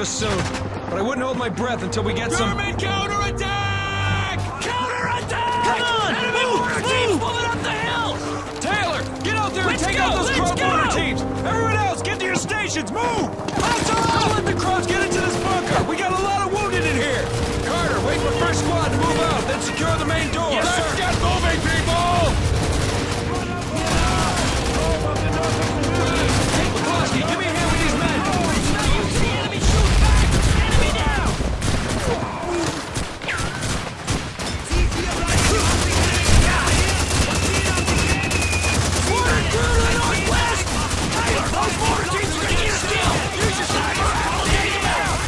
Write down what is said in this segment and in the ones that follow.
us soon. But I wouldn't hold my breath until we get some... German counterattack! Counterattack! Come on! Enemy mortar teams moving up the hill! Taylor, get out there and Let's take go, out those let's Crow go! mortar teams! Everyone else, get to your stations! Move! Don't let the Crows get into this bunker! We got a lot of wounded in here! Carter, wait for first squad to move out, then secure the main door! Yes, Let's sir. get moving, people! McCloskey, give me a hand with these men! The enemy shoots back! Enemy down! Mortar crew to the northwest! Taylor, those mortar teams are gonna get us killed! Use your sniper! I'll take them out!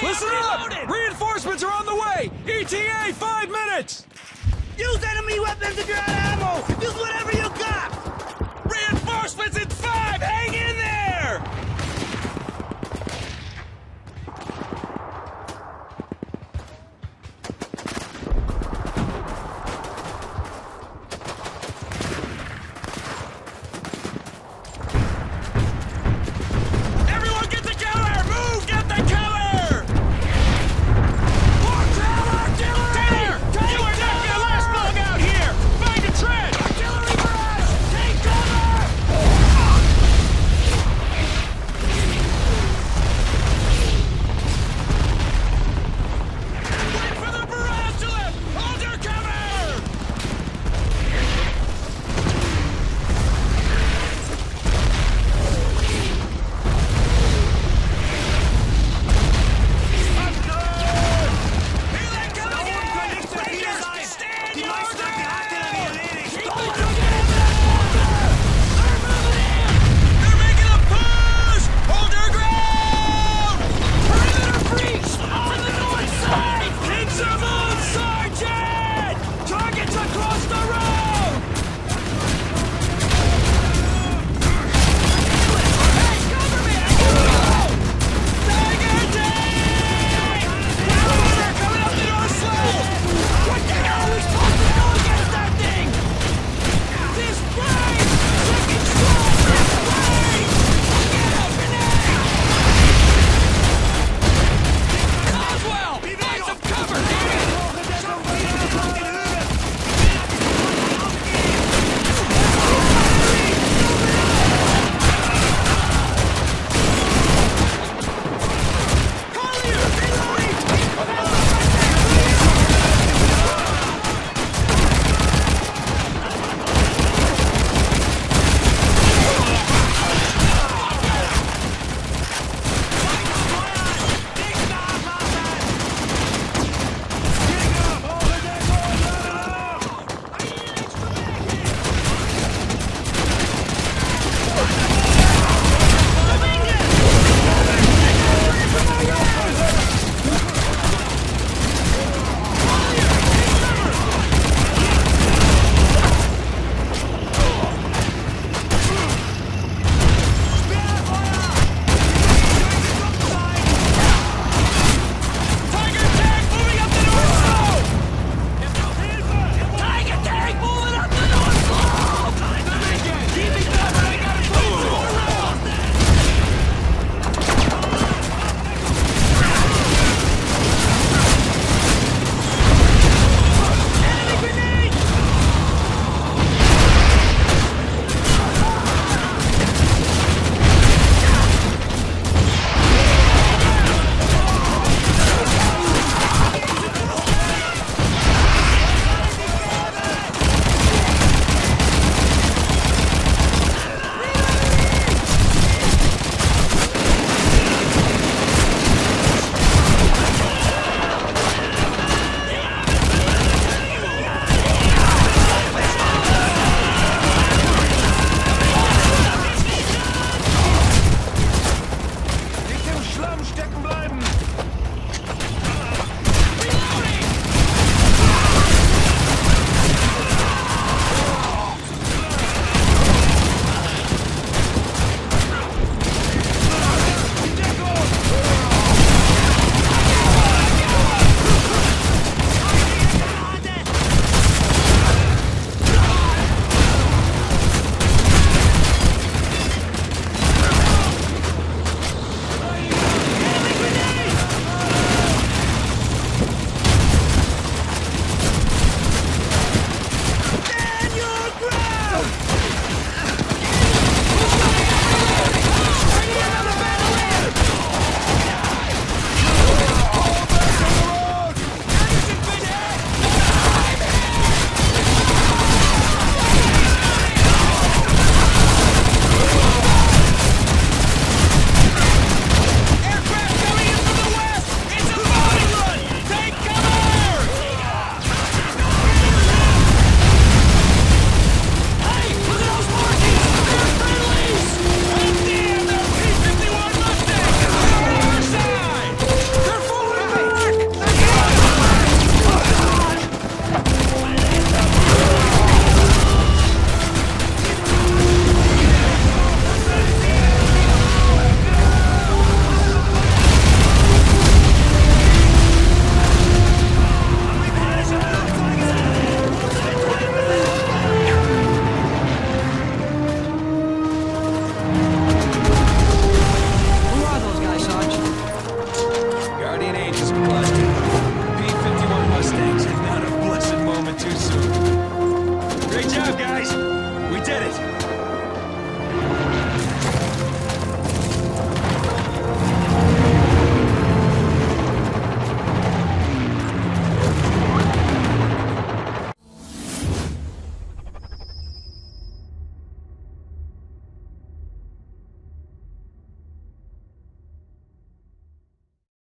Listen up! Reinforcements are on the way! ETA 5 minutes! Use enemy weapons if you're out of ammo! Use whatever you got! Reinforcements in 5! Hang in there!